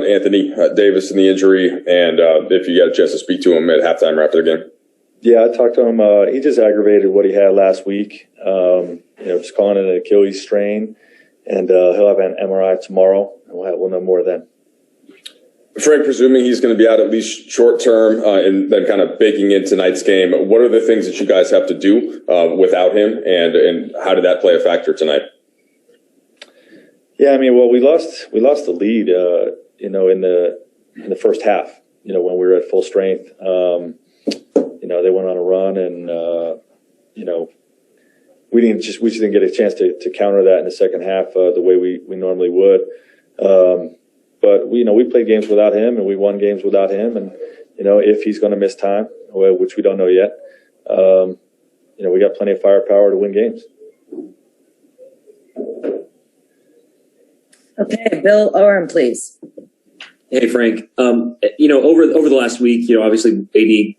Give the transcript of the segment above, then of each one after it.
about Anthony Davis and the injury, and if you got a chance to speak to him at halftime or after the game. Yeah, I talked to him. He just aggravated what he had last week. Just calling it an Achilles strain, and he'll have an MRI tomorrow, and we'll know more then. Frank, presuming he's going to be out at least short term, and then kind of baking in tonight's game, what are the things that you guys have to do without him, and how did that play a factor tonight? Yeah, I mean, well, we lost the lead, in the first half. When we were at full strength, they went on a run, and we just didn't get a chance to counter that in the second half the way we normally would. But we played games without him, and we won games without him. And if he's going to miss time, which we don't know yet, we got plenty of firepower to win games. Okay, Bill Oram, please. Hey, Frank. Over the last week, obviously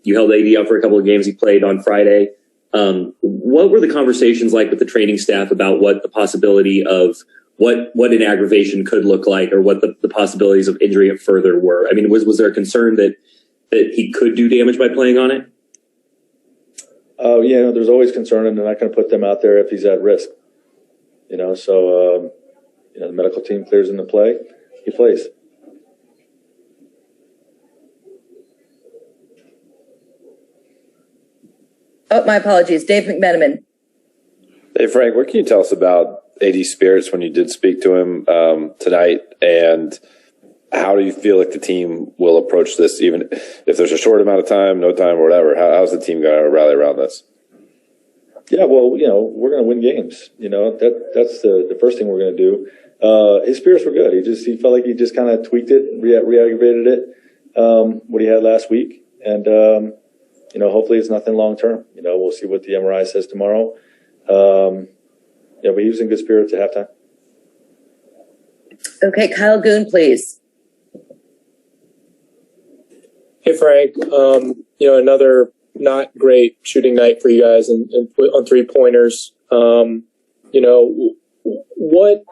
you held AD out for a couple of games. He played on Friday. What were the conversations like with the training staff about what the possibility of what an aggravation could look like, or what the possibilities of injury it further were? I mean, was there a concern that he could do damage by playing on it? There's always concern, and they're not going to put them out there if he's at risk. The medical team clears him to play, he plays. Oh, my apologies. Dave McMenamin. Hey, Frank, what can you tell us about AD's spirits when you did speak to him tonight, and how do you feel like the team will approach this, even if there's a short amount of time, no time, or whatever? How's the team going to rally around this? Yeah, well, we're going to win games. That's the first thing we're going to do. His spirits were good. He felt like he just kind of tweaked it, re-aggravated it, what he had last week. And, hopefully it's nothing long term. We'll see what the MRI says tomorrow. But he was in good spirits at halftime. Okay, Kyle Goon, please. Hey, Frank. Another not great shooting night for you guys and on 3-pointers. What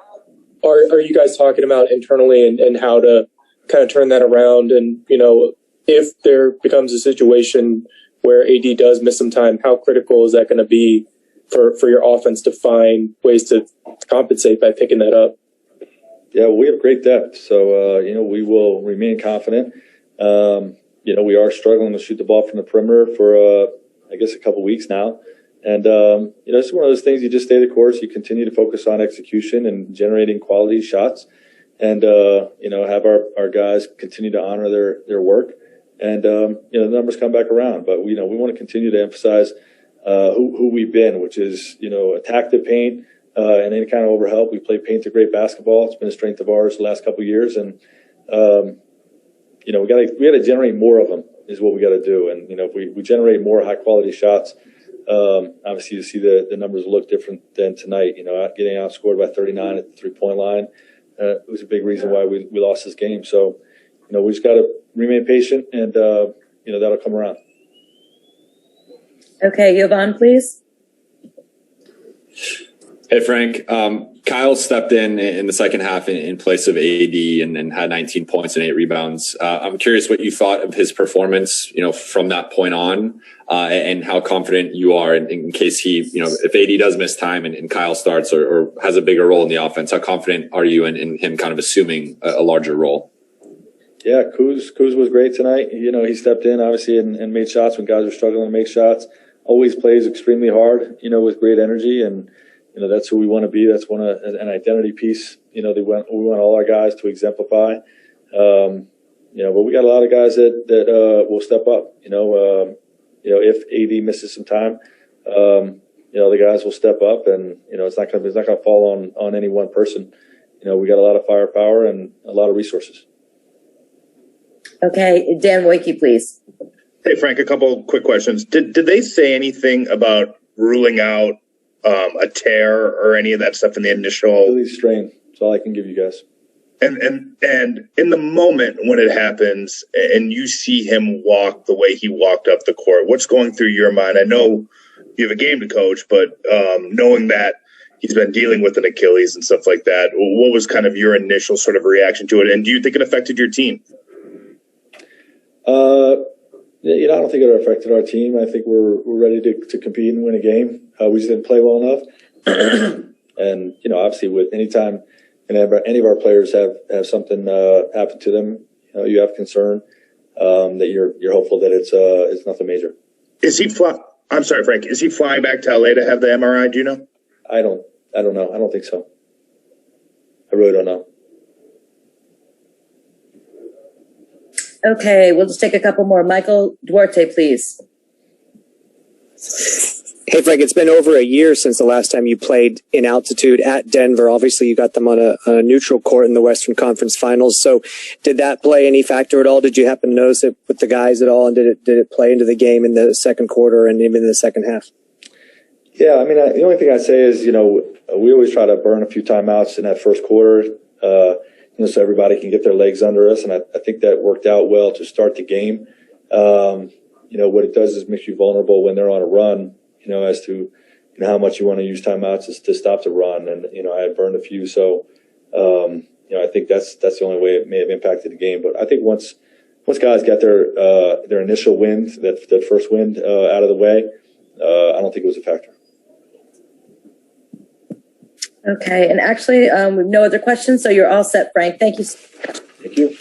are you guys talking about internally, and how to kind of turn that around? And, if there becomes a situation where AD does miss some time, how critical is that going to be for your offense to find ways to compensate by picking that up? Yeah, we have great depth. So, we will remain confident. We are struggling to shoot the ball from the perimeter for, a couple weeks now. And, it's one of those things, you just stay the course. You continue to focus on execution and generating quality shots, and, have our guys continue to honor their work. And, the numbers come back around. But, we want to continue to emphasize who we've been, which is, attack the paint and any kind of overhelp. We play paint to great basketball. It's been a strength of ours the last couple of years. And, we got to generate more of them is what we got to do. And, if we generate more high-quality shots, obviously you see the numbers look different than tonight. Getting outscored by 39 at the 3-point line was a big reason why we lost this game. So, we just got to remain patient, and, that'll come around. Okay, Jovan, please. Hey, Frank. Kyle stepped in the second half in place of AD and had 19 points and 8 rebounds. I'm curious what you thought of his performance, from that point on, and how confident you are in case he, if AD does miss time and Kyle starts or has a bigger role in the offense. How confident are you in him kind of assuming a larger role? Yeah, Kuz was great tonight. He stepped in obviously and made shots when guys are struggling to make shots. Always plays extremely hard, with great energy, and that's who we want to be. That's an identity piece. We want all our guys to exemplify. But we got a lot of guys that will step up. If AD misses some time, the guys will step up, and it's not going to fall on any one person. We got a lot of firepower and a lot of resources. Okay, Dan Woike, please. Hey, Frank, a couple quick questions. Did they say anything about ruling out a tear or any of that stuff in the initial? Achilles strain. That's all I can give you guys. And in the moment when it happens and you see him walk the way he walked up the court, what's going through your mind? I know you have a game to coach, but knowing that he's been dealing with an Achilles and stuff like that. What was kind of your initial sort of reaction to it? And do you think it affected your team? I don't think it affected our team. I think we're ready to compete and win a game. We just didn't play well enough. And, obviously with anytime any of our players have something happen to them, you have concern that you're hopeful that it's nothing major. I'm sorry, Frank. Is he flying back to LA to have the MRI? Do you know? I don't know. I don't think so. I really don't know. Okay, we'll just take a couple more. Michael Duarte, please. Hey, Frank, it's been over a year since the last time you played in altitude at Denver. Obviously, you got them on a neutral court in the Western Conference Finals. So did that play any factor at all? Did you happen to notice it with the guys at all? And did it play into the game in the second quarter and even in the second half? Yeah, I mean, the only thing I'd say is, we always try to burn a few timeouts in that first quarter, so everybody can get their legs under us. And I think that worked out well to start the game. What it does is makes you vulnerable when they're on a run, as to how much you want to use timeouts to stop the run. And, I had burned a few. So, I think that's the only way it may have impacted the game. But I think once guys got their initial wind, that first wind out of the way, I don't think it was a factor. Okay, and actually, we have no other questions, so you're all set, Frank. Thank you. Thank you.